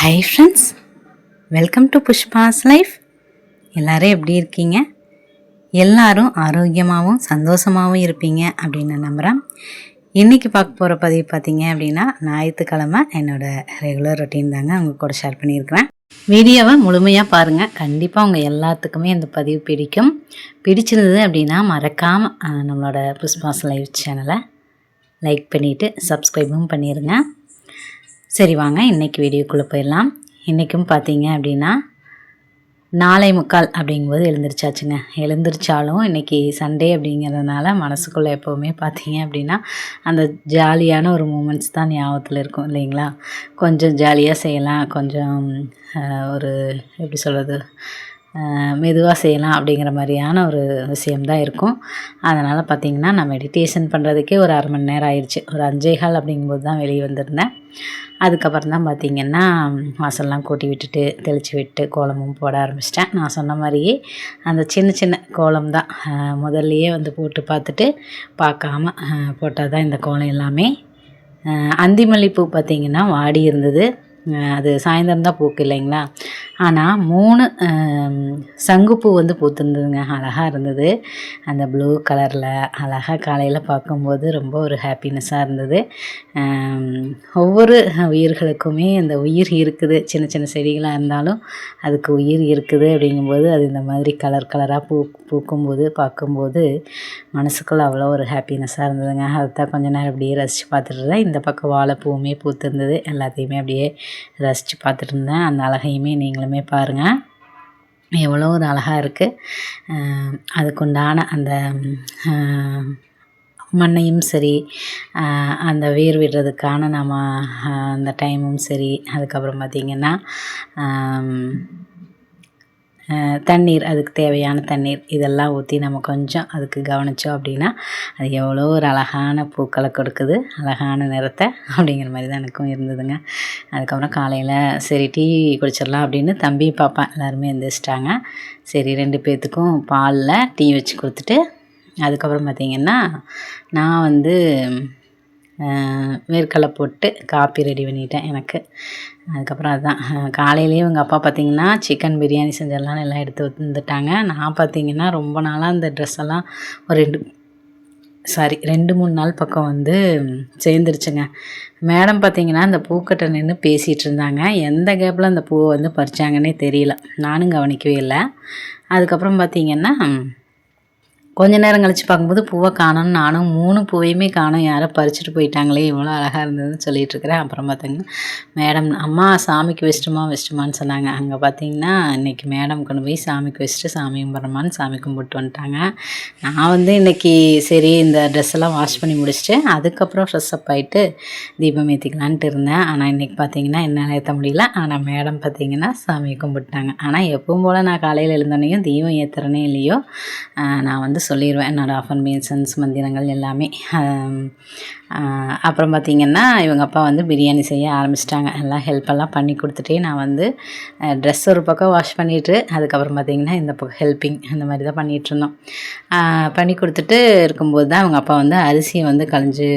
Hi friends, welcome to Pushpa's life. எல்லோரும் எப்படி இருக்கீங்க? எல்லாரும் ஆரோக்கியமாகவும் சந்தோஷமாகவும் இருப்பீங்க அப்படின்னு நம்புகிறேன். இன்றைக்கி பார்க்க போகிற பதிவு பார்த்தீங்க அப்படின்னா, ஞாயிற்றுக்கிழமை என்னோடய ரெகுலர் ரொட்டீன் தாங்க உங்கள் கூட ஷேர் பண்ணியிருக்கிறேன். வீடியோவை முழுமையாக பாருங்கள். கண்டிப்பாக உங்கள் எல்லாத்துக்குமே இந்த பதிவு பிடிக்கும். பிடிச்சிருந்தது அப்படின்னா மறக்காமல் நம்மளோட புஷ்பாஸ் லைஃப் சேனலை லைக் பண்ணிவிட்டு சப்ஸ்கிரைபும் பண்ணிடுங்க. சரி வாங்க இன்றைக்கி வீடியோக்குள்ளே போயிடலாம். இன்றைக்கும் பார்த்தீங்க அப்படின்னா 4:45 அப்படிங்கும்போது எழுந்திரிச்சாலும் இன்றைக்கி சண்டே அப்படிங்கிறதுனால மனசுக்குள்ளே எப்போவுமே பார்த்தீங்க அப்படின்னா அந்த ஜாலியான ஒரு மூமெண்ட்ஸ் தான் ஞாபகத்தில் இருக்கும் இல்லைங்களா? கொஞ்சம் ஜாலியாக செய்யலாம், கொஞ்சம் ஒரு எப்படி சொல்கிறது, மெதுவாக செய்யலாம் அப்படிங்கிற மாதிரியான ஒரு விஷயம்தான் இருக்கும். அதனால் பார்த்திங்கன்னா நான் மெடிடேஷன் பண்ணுறதுக்கே ஒரு அரை மணி நேரம் ஆயிடுச்சு. ஒரு 5:15 அப்படிங்கும்போது தான் வெளியே வந்திருந்தேன். அதுக்கப்புறம் தான் பார்த்திங்கன்னா வாசல்லாம் கூட்டி விட்டுட்டு தெளித்து விட்டு கோலமும் போட ஆரம்பிச்சிட்டேன். நான் சொன்ன மாதிரியே அந்த சின்ன சின்ன கோலம் தான் முதல்லையே வந்து போட்டு பார்த்துட்டு பார்க்காம போட்டால் தான் இந்த கோலம் எல்லாமே. அந்தி மல்லிப்பூ பார்த்திங்கன்னா வாடி இருந்தது. அது சாயந்தரம் தான் பூக்கு இல்லைங்களா? ஆனால் 3 சங்குப்பூ வந்து பூத்துருந்ததுங்க. அழகாக இருந்தது. அந்த ப்ளூ கலரில் அழகாக காலையில் பார்க்கும்போது ரொம்ப ஒரு ஹாப்பினஸ்ஸாக இருந்தது. ஒவ்வொரு உயிர்களுக்குமே அந்த உயிர் இருக்குது. சின்ன சின்ன செடிகளாக இருந்தாலும் அதுக்கு உயிர் இருக்குது அப்படிங்கும்போது அது இந்த மாதிரி கலர் கலராக பூக்கும்போது பார்க்கும்போது மனசுக்குள்ளே அவ்வளோ ஒரு ஹாப்பினஸ்ஸாக இருந்ததுங்க. அதுதான் கொஞ்ச நேரம் அப்படியே ரசித்து பார்த்துட்டு இருந்தேன். இந்த பக்கம் வாழைப்பூவுமே பூத்துருந்தது. எல்லாத்தையுமே அப்படியே ரசித்து பார்த்துட்டு இருந்தேன். அந்த அழகையுமே நீங்களுமே பாருங்கள், எவ்வளோ ஒரு அழகாக இருக்குது. அதுக்குண்டான அந்த மண்ணையும் சரி, அந்த வேர் விடுறதுக்கான நம்ம அந்த டைமும் சரி, அதுக்கப்புறம் பார்த்திங்கன்னா தண்ணீர், அதுக்கு தேவையான தண்ணீர் இதெல்லாம் ஊற்றி நம்ம கொஞ்சம் அதுக்கு கவனித்தோம் அப்படின்னா அது எவ்வளோ ஒரு அழகான பூக்களை கொடுக்குது, அழகான நிறத்தை அப்படிங்கிற மாதிரி தான் எனக்கும் இருந்ததுங்க. அதுக்கப்புறம் காலையில் சரி டீ குடிச்சிடலாம் அப்படின்னு தம்பி பாப்பா எல்லாருமே எந்திரிச்சிட்டாங்க. சரி 2 பேர்த்துக்கும் பாலில் டீ வச்சு கொடுத்துட்டு அதுக்கப்புறம் பார்த்திங்கன்னா நான் வந்து வேர்க்கடலை போட்டு காப்பி ரெடி பண்ணிட்டேன் எனக்கு. அதுக்கப்புறம் அதுதான் காலையிலேயே எங்கள் அப்பா பார்த்திங்கன்னா சிக்கன் பிரியாணி செஞ்சிடலான்னு எல்லாம் எடுத்து வந்துட்டாங்க. நான் பார்த்திங்கன்னா ரொம்ப நாளாக அந்த ட்ரெஸ்ஸெல்லாம் ஒரு 2-3 நாள் பக்கம் வந்து சேர்ந்துருச்சுங்க. மேடம் பார்த்திங்கன்னா அந்த பூக்கட்டை நின்று பேசிகிட்டு இருந்தாங்க. எந்த கேப்பில் அந்த பூவை வந்து பறித்தாங்கன்னே தெரியல, நானும் கவனிக்கவே இல்லை. அதுக்கப்புறம் பார்த்திங்கன்னா கொஞ்ச நேரம் கழித்து பார்க்கும்போது பூவை காணோன்னு நானும் 3 பூவையுமே காணோம், யாரோ பறிச்சுட்டு போயிட்டாங்களே, இவ்வளோ அழகாக இருந்ததுன்னு சொல்லிகிட்ருக்கிறேன். அப்புறம் பார்த்திங்கன்னா மேடம் அம்மா சாமிக்கு வச்சுட்டுமான்னு சொன்னாங்க. அங்கே பார்த்திங்கன்னா இன்றைக்கி மேடம் கொண்டு போய் சாமிக்கு வச்சுட்டு சாமி கும்பிட்றமான்னு சாமி கும்பிட்டு வந்துட்டாங்க. நான் வந்து இன்றைக்கி சரி இந்த ட்ரெஸ்ஸெல்லாம் வாஷ் பண்ணி முடிச்சுட்டு அதுக்கப்புறம் ஃப்ரெஷ்அப் ஆகிட்டு தீபம் ஏற்றிக்கலான்ட்டு இருந்தேன். ஆனால் இன்றைக்கி பார்த்திங்கன்னா என்னால் ஏற்ற முடியல. ஆனால் மேடம் பார்த்திங்கன்னா சாமி கும்பிட்டாங்க. ஆனால் எப்பவும் போல் நான் காலையில் எழுந்தோன்னையும் தீபம் ஏற்றுறனே இல்லையோ நான் வந்து சொல்லிடுவேன் என்னோடய அஃபர்மேஷன்ஸ் மந்திரங்கள் எல்லாமே. அப்புறம் பார்த்திங்கன்னா இவங்க அப்பா வந்து பிரியாணி செய்ய ஆரம்பிச்சிட்டாங்க. எல்லாம் ஹெல்ப்பெல்லாம் பண்ணி கொடுத்துட்டே நான் வந்து ட்ரெஸ் ஒரு பக்கம் வாஷ் பண்ணிவிட்டு அதுக்கப்புறம் பார்த்திங்கன்னா இந்த பக்கம் ஹெல்ப்பிங் அந்த மாதிரி தான் பண்ணிகிட்ருந்தோம். பண்ணி கொடுத்துட்டு இருக்கும்போது தான் அவங்க அப்பா வந்து அரிசியை வந்து களைஞ்சி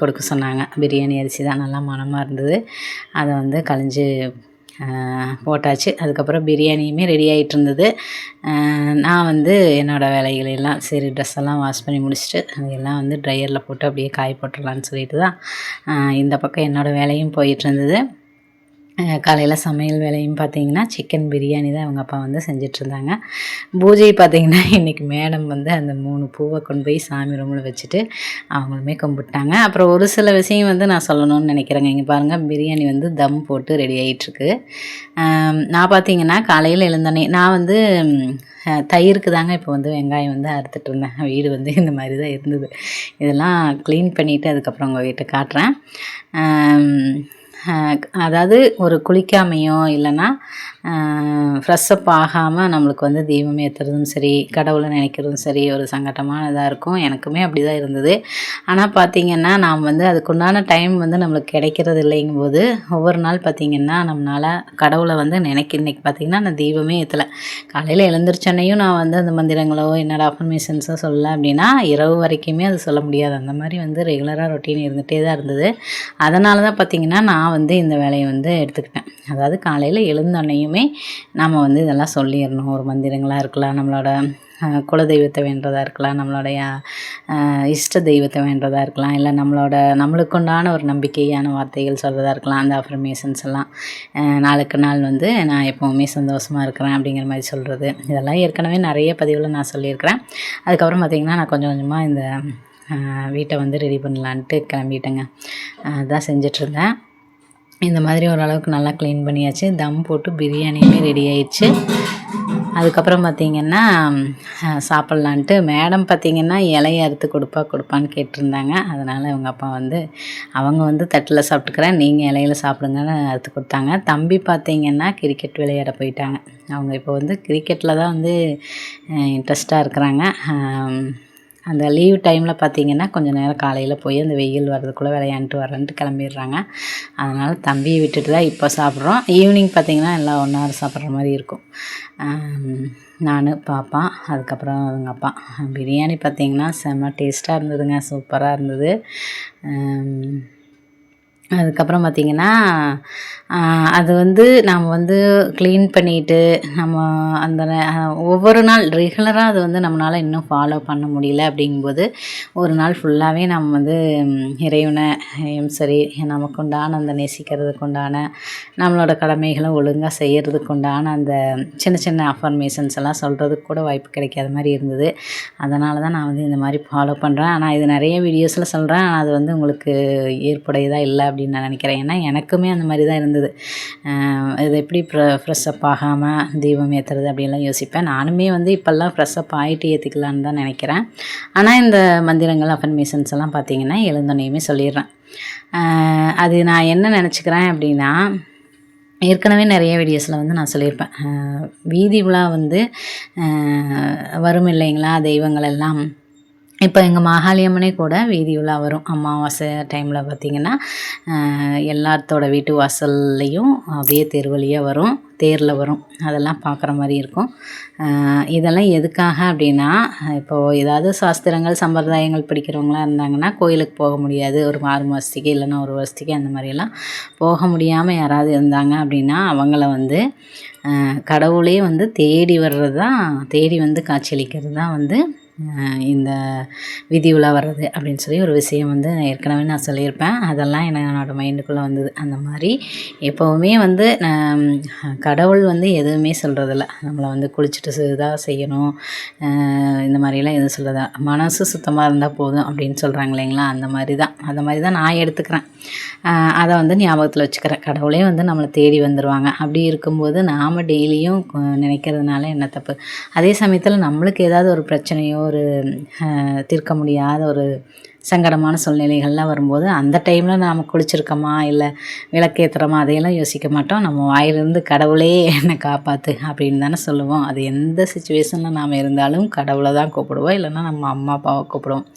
கொடுக்க சொன்னாங்க. பிரியாணி அரிசி தான் நல்லா மணமாக இருந்தது. அதை வந்து களைஞ்சி போட்டாச்சு. அதுக்கப்புறம் பிரியாணியுமே ரெடி ஆகிட்டு இருந்தது. நான் வந்து என்னோடய வேலைகளெல்லாம் சரி ட்ரெஸ்ஸெல்லாம் வாஷ் பண்ணி முடிச்சுட்டு அதையெல்லாம் வந்து ட்ரையரில் போட்டு அப்படியே காய போட்டுடலான்னு சொல்லிட்டு தான் இந்த பக்கம் என்னோடய வேலையும் போயிட்டுருந்தது. காலையில் சமையல் வேலையும் பார்த்திங்கன்னா சிக்கன் பிரியாணி தான் அவங்க அப்பா வந்து செஞ்சிட்ருந்தாங்க. பூஜை பார்த்திங்கன்னா இன்றைக்கி மேடம் வந்து அந்த 3 பூவை கொண்டு போய் சாமி ரூமில் வச்சுட்டு அவங்களுமே கும்பிட்டாங்க. அப்புறம் ஒரு சில விஷயம் வந்து நான் சொல்லணும்னு நினைக்கிறேங்க. இங்கே பாருங்கள், பிரியாணி வந்து தம் போட்டு ரெடி ஆகிட்டுருக்கு. நான் பார்த்திங்கன்னா காலையில் எழுந்தோன்னே நான் வந்து தயிருக்கு தாங்க இப்போ வந்து வெங்காயம் வந்து அறுத்துட்டு இருந்தேன். வீடு வந்து இந்த மாதிரி தான் இருந்தது. இதெல்லாம் க்ளீன் பண்ணிவிட்டு அதுக்கப்புறம் உங்கள் வீட்டை காட்டுறேன். அதாவது ஒரு குளிக்காமையோ இல்லைன்னா ஃப்ரெஷ்அப் ஆகாமல் நம்மளுக்கு வந்து தீபம் ஏற்றுறதும் சரி, கடவுளை நினைக்கிறதும் சரி ஒரு சங்கட்டமானதாக இருக்கும். எனக்குமே அப்படி தான் இருந்தது. ஆனால் பார்த்திங்கன்னா நாம் வந்து அதுக்குண்டான டைம் வந்து நம்மளுக்கு கிடைக்கிறது இல்லைங்கும்போது ஒவ்வொரு நாள் பார்த்திங்கன்னா நம்மளால் கடவுளை வந்து இன்றைக்கி பார்த்திங்கன்னா நான் தீபமே ஏற்றலை. காலையில் எழுந்திரிச்சோன்னையும் நான் வந்து அந்த மந்திரங்களோ என்னோடய அஃபர்மேஷன்ஸோ சொல்லலை அப்படின்னா இரவு வரைக்குமே அது சொல்ல முடியாது. அந்த மாதிரி வந்து ரெகுலராக ரொட்டீன் இருந்துகிட்டே தான் இருந்தது. அதனால தான் பார்த்திங்கன்னா நான் நான் வந்து இந்த வேலையை வந்து எடுத்துக்கிட்டேன். அதாவது காலையில் எழுந்தோன்னையுமே நாம் வந்து இதெல்லாம் சொல்லிடணும். ஒரு மந்திரங்களாக இருக்கலாம், நம்மளோட குலதெய்வத்தை வேண்டுறதா இருக்கலாம், நம்மளுடைய இஷ்ட தெய்வத்தை வேண்டுறதா இருக்கலாம், இல்லை நம்மளுக்கு உண்டான ஒரு நம்பிக்கையான வார்த்தைகள் சொல்கிறதா இருக்கலாம். அந்த அஃபர்மேஷன்ஸ் எல்லாம் நாளுக்கு நாள் வந்து நான் எப்போவுமே சந்தோஷமாக இருக்கிறேன் அப்படிங்கிற மாதிரி சொல்கிறது, இதெல்லாம் ஏற்கனவே நிறைய பதிவில் நான் சொல்லியிருக்கிறேன். அதுக்கப்புறம் பார்த்திங்கன்னா நான் கொஞ்சம் கொஞ்சமாக இந்த வீட்டை வந்து ரெடி பண்ணலான்ட்டு கிளம்பிட்டேங்க. அதான் செஞ்சிட்ருந்தேன். இந்த மாதிரி ஓரளவுக்கு நல்லா க்ளீன் பண்ணியாச்சு. தம் போட்டு பிரியாணியுமே ரெடி ஆயிடுச்சு. அதுக்கப்புறம் பார்த்திங்கன்னா சாப்பிட்லான்ட்டு மேடம் பார்த்திங்கன்னா இலையை அறுத்து கொடுப்பான்னு கேட்டிருந்தாங்க. அதனால் அவங்க அப்பா வந்து அவங்க வந்து தட்டில் சாப்பிட்டுக்கிறேன், நீங்கள் இலையில சாப்பிடுங்கன்னு அறுத்து கொடுத்தாங்க. தம்பி பார்த்திங்கன்னா கிரிக்கெட் விளையாட போயிட்டாங்க. அவங்க இப்போ வந்து கிரிக்கெட்டில் தான் வந்து இன்ட்ரெஸ்ட்டாக இருக்கிறாங்க. அந்த லீவ் டைமில் பார்த்திங்கன்னா கொஞ்சம் நேரம் காலையில் போய் அந்த வெயில் வர்றதுக்குள்ளே விளையாண்டுட்டு வரேன்ட்டு கிளம்பிடுறாங்க. அதனால் தம்பியை விட்டுட்டு தான் இப்போ சாப்பிட்றோம். ஈவினிங் பார்த்திங்கன்னா எல்லாம் ஒன்றா சாப்பிட்ற மாதிரி இருக்கும். நான், பாப்பா, அதுக்கப்புறம் அவங்க அப்பா. பிரியாணி பார்த்திங்கன்னா செம்ம டேஸ்ட்டாக இருந்ததுங்க, சூப்பராக இருந்தது. அதுக்கப்புறம் பார்த்திங்கன்னா அது வந்து நாம் வந்து க்ளீன் பண்ணிவிட்டு நம்ம அந்த ஒவ்வொரு நாள் ரெகுலராக அது வந்து நம்மளால் இன்னும் ஃபாலோ பண்ண முடியல. அப்படிங்கும்போது ஒரு நாள் ஃபுல்லாகவே நம்ம வந்து இறைவனையும் சரி, நமக்கு உண்டான அந்த நேசிக்கிறதுக்கு உண்டான நம்மளோட கடமைகளை ஒழுங்காக செய்கிறதுக்கு உண்டான அந்த சின்ன சின்ன அஃபர்மேஷன்ஸ் எல்லாம் சொல்கிறதுக்கு கூட வாய்ப்பு கிடைக்காத மாதிரி இருந்தது. அதனால தான் நான் வந்து இந்த மாதிரி ஃபாலோ பண்ணுறேன். ஆனால் இது நிறைய வீடியோஸில் சொல்கிறேன், அது வந்து உங்களுக்கு ஏற்புடையதாக இல்லை அப்படின்னு நான் நினைக்கிறேன். ஏன்னா எனக்குமே அந்த மாதிரி தான் இருந்தது. இது எப்படி ஃப்ரெஷ்அப் ஆகாமல் தீபம் ஏற்றுறது அப்படின்லாம் யோசிப்பேன். நானுமே வந்து இப்போல்லாம் ஃப்ரெஷ்அப் ஆகிட்டு ஏற்றிக்கலான்னு தான் நினைக்கிறேன். ஆனால் இந்த மந்திரங்கள் அஃபர்மேஷன்ஸ் எல்லாம் பார்த்திங்கன்னா எழுந்தோன்னையுமே சொல்லிடுறேன். அது நான் என்ன நினச்சிக்கிறேன் அப்படின்னா, ஏற்கனவே நிறைய வீடியோஸில் வந்து நான் சொல்லியிருப்பேன், வீதி உலா வந்து வரும் இல்லைங்களா தெய்வங்கள் எல்லாம். இப்போ எங்கள் மாகாளியம்மனே கூட வீதி உலா வரும். அமாவாசை டைமில் பார்த்திங்கன்னா எல்லாத்தோட வீட்டு வாசல்லையும் அப்படியே தெரு வழியாக வரும், தேரில் வரும். அதெல்லாம் பார்க்குற மாதிரி இருக்கும். இதெல்லாம் எதுக்காக அப்படின்னா, இப்போது ஏதாவது சாஸ்திரங்கள் சம்பிரதாயங்கள் பிடிக்கிறவங்களாம் இருந்தாங்கன்னா கோயிலுக்கு போக முடியாது, ஒரு 6 மாதத்துக்கு இல்லைன்னா 1 வருஷத்துக்கு அந்த மாதிரியெல்லாம் போக முடியாமல் யாராவது இருந்தாங்க அப்படின்னா அவங்கள வந்து கடவுளே வந்து தேடி வர்றது தான், தேடி வந்து காட்சியளிக்கிறது தான் வந்து இந்த வீதி உலா வர்றது அப்படின்னு சொல்லி ஒரு விஷயம் வந்து ஏற்கனவே நான் சொல்லியிருப்பேன். அதெல்லாம் என்னோடய மைண்டுக்குள்ளே வந்தது. அந்த மாதிரி எப்போவுமே வந்து கடவுள் வந்து எதுவுமே சொல்கிறதில்ல, நம்மளை வந்து குளிச்சுட்டு இதாக செய்யணும், இந்த மாதிரிலாம் எதுவும் சொல்கிறதா, மனசு சுத்தமாக இருந்தால் போதும் அப்படின்னு சொல்கிறாங்க இல்லைங்களா, அந்த மாதிரி தான் நான் எடுத்துக்கிறேன். அதை வந்து ஞாபகத்தில் வச்சுக்கிறேன். கடவுளே வந்து நம்மளை தேடி வந்துடுவாங்க. அப்படி இருக்கும்போது நாம் டெய்லியும் நினைக்கிறதுனால என்ன தப்பு? அதே சமயத்தில் நம்மளுக்கு ஏதாவது ஒரு பிரச்சனையோ ஒரு தீர்க்க முடியாத ஒரு சங்கடமான சூழ்நிலைகள்லாம் வரும்போது அந்த டைமில் நாம் குளிச்சிருக்கோமா இல்லை விளக்கேற்றுறோமா அதையெல்லாம் யோசிக்க மாட்டோம். நம்ம வாயிலிருந்து கடவுளே என்னை காப்பாற்று அப்படின்னு தானே சொல்லுவோம். அது எந்த சுச்சுவேஷனில் நாம் இருந்தாலும் கடவுளை தான் கூப்பிடுவோம், இல்லைன்னா நம்ம அம்மா அப்பாவை கூப்பிடுவோம்.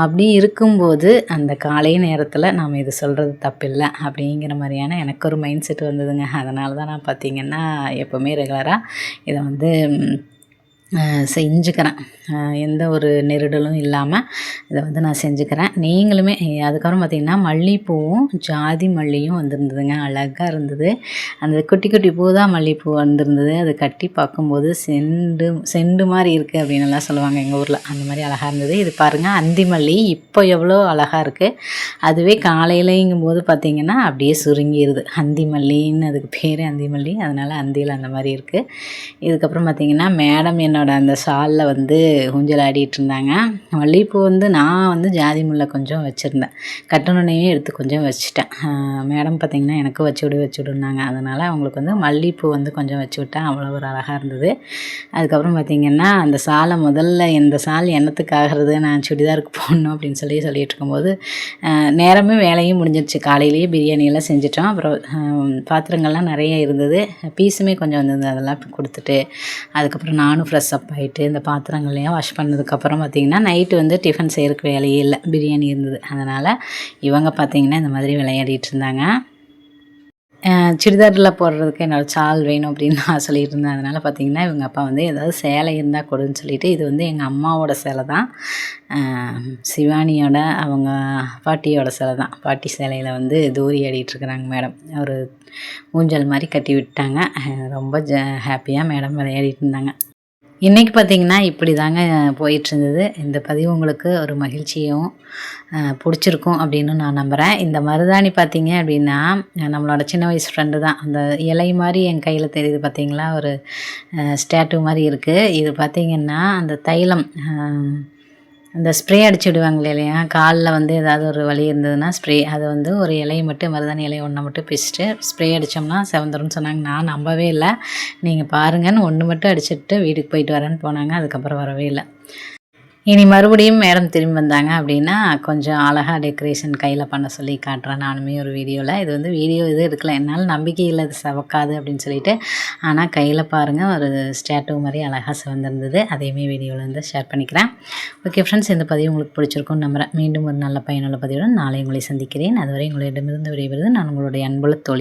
அப்படி இருக்கும்போது அந்த காலை நேரத்தில் நாம் இது சொல்கிறது தப்பில்லை அப்படிங்கிற மாதிரியான எனக்கு ஒரு மைண்ட் செட் வந்ததுங்க. அதனால தான் நான் பார்த்திங்கன்னா எப்போவுமே ரெகுலராக இதை வந்து செஞ்சுக்கிறேன். எந்த ஒரு நெருடலும் இல்லாமல் இதை வந்து நான் செஞ்சுக்கிறேன். நீங்களுமே அதுக்கப்புறம் பார்த்திங்கன்னா மல்லிகைப்பூவும் ஜாதி மல்லியும் வந்திருந்ததுங்க, அழகாக இருந்தது. அந்த குட்டி குட்டி பூ தான் மல்லிகைப்பூ வந்திருந்தது. அது கட்டி பார்க்கும்போது செண்டு மாதிரி இருக்குது அப்படின்னு எல்லாம் சொல்லுவாங்க எங்கள் ஊரில். அந்த மாதிரி அழகாக இருந்தது. இது பாருங்கள், அந்தி மல்லி இப்போ எவ்வளோ அழகாக இருக்குது. அதுவே காலையிலங்கும்போது பார்த்திங்கன்னா அப்படியே சுருங்கிடுது. அந்தி மல்லின்னு அதுக்கு பேர், அந்தி மல்லி. அதனால் அந்தியில் அந்த மாதிரி இருக்குது. இதுக்கப்புறம் பார்த்திங்கன்னா மேடம் என்னோட அந்த ஷாலில் வந்து ஊஞ்சல் ஆடிட்டு இருந்தாங்க. மல்லிகைப்பூ வந்து நான் வந்து ஜாதி முல்லை கொஞ்சம் வச்சுருந்தேன், கட்டணுன்னையும் எடுத்து கொஞ்சம் வச்சுட்டேன். மேடம் பார்த்திங்கன்னா எனக்கு வச்சு விடுனாங்க. அதனால் அவங்களுக்கு வந்து மல்லிகைப்பூ வந்து கொஞ்சம் வச்சு விட்டேன். அவ்வளோ ஒரு அழகாக இருந்தது. அதுக்கப்புறம் பார்த்திங்கன்னா அந்த ஷாலை முதல்ல இந்த ஷால் என்னத்துக்காகிறது, நான் சுடிதாருக்கு போடணும் அப்படின்னு சொல்லிட்டு இருக்கும்போது நேரமே வேலையும் முடிஞ்சிருச்சு. காலையிலேயே பிரியாணியெல்லாம் செஞ்சிட்டோம். அப்புறம் பாத்திரங்கள்லாம் நிறைய இருந்தது, பீஸுமே கொஞ்சம் வந்திருந்தது. அதெல்லாம் கொடுத்துட்டு அதுக்கப்புறம் நானும் ஃப்ரெஷ்அப் ஆகிட்டு இந்த பாத்திரங்கள்லையும் வாஷ் பண்ணதுக்கப்புறம் பார்த்திங்கன்னா நைட்டு வந்து டிஃபன் செய்கிறதுக்கு வேலையே இல்லை, பிரியாணி இருந்தது. அதனால் இவங்க பார்த்திங்கன்னா இந்த மாதிரி விளையாடிட்டு இருந்தாங்க. சுடிதாரில் போடுறதுக்கு என்னோடய சால் வேணும் அப்படின்னு நான் சொல்லிட்டு இருந்தேன். அதனால் பார்த்திங்கன்னா இவங்க அப்பா வந்து ஏதாவது சேலை இருந்தால் கொடுன்னு சொல்லிட்டு, இது வந்து எங்கள் அம்மாவோட சேலை தான். சிவானியோட அவங்க பாட்டியோட சேலை தான். பாட்டி சேலையில் வந்து தூரி ஆடிட்டுருக்குறாங்க மேடம். ஒரு ஊஞ்சல் மாதிரி கட்டி விட்டாங்க. ரொம்ப ஹாப்பியாக மேடம் விளையாடிட்டு இருந்தாங்க. இன்றைக்கி பார்த்திங்கன்னா இப்படி தாங்க போயிட்டுருந்தது. இந்த பதிவு உங்களுக்கு ஒரு மகிழ்ச்சியும் பிடிச்சிருக்கும் அப்படின்னு நான் நம்புகிறேன். இந்த மருதாணி பார்த்திங்க அப்படின்னா நம்மளோட சின்ன வயசு ஃப்ரெண்டு தான். அந்த இலை மாதிரி என் கையில் தெரியுது பார்த்திங்களா, ஒரு ஸ்டாட்டு மாதிரி இருக்குது. இது பார்த்திங்கன்னா அந்த தைலம், அந்த ஸ்ப்ரே அடிச்சு விடுவாங்க இல்லையா, காலில் வந்து ஏதாவது ஒரு வலி இருந்ததுன்னா ஸ்ப்ரே, அதை வந்து ஒரு இலையை மட்டும் மருதாணி இலையை ஒன்றை மட்டும் பிச்சுட்டு ஸ்ப்ரே அடித்தோம்னா செவந்துரும்னு சொன்னாங்க. நான் நம்பவே இல்லை. நீங்கள் பாருங்கன்னு ஒன்று மட்டும் அடிச்சுட்டு வீட்டுக்கு போயிட்டு வரேன்னு போனாங்க. அதுக்கப்புறம் வரவே இல்லை. இனி மறுபடியும் மேடம் திரும்பி வந்தாங்க அப்படின்னா கொஞ்சம் அழகாக டெக்கரேஷன் கையில் பண்ண சொல்லி காட்டுறேன் நானுமே ஒரு வீடியோவில். இது வந்து வீடியோ இது எடுக்கல, என்னால் நம்பிக்கை இல்லை இது செவக்காது அப்படின்னு சொல்லிட்டு. ஆனால் கையில் பாருங்கள் ஒரு ஸ்டாட்டு மாதிரி அழகாக சிவந்திருந்தது. அதையுமே வீடியோவில் வந்து ஷேர் பண்ணிக்கிறேன். ஓகே ஃப்ரெண்ட்ஸ், இந்த பதிவு உங்களுக்கு பிடிச்சிருக்கும்னு நம்புகிறேன். மீண்டும் ஒரு நல்ல பயனுள்ள பதிவுடன் நாளை உங்களை சந்திக்கிறேன். அதுவரை உங்களிடமிருந்து விடைபெறுவது நான் உங்களுடைய அன்புள்ள தோழி.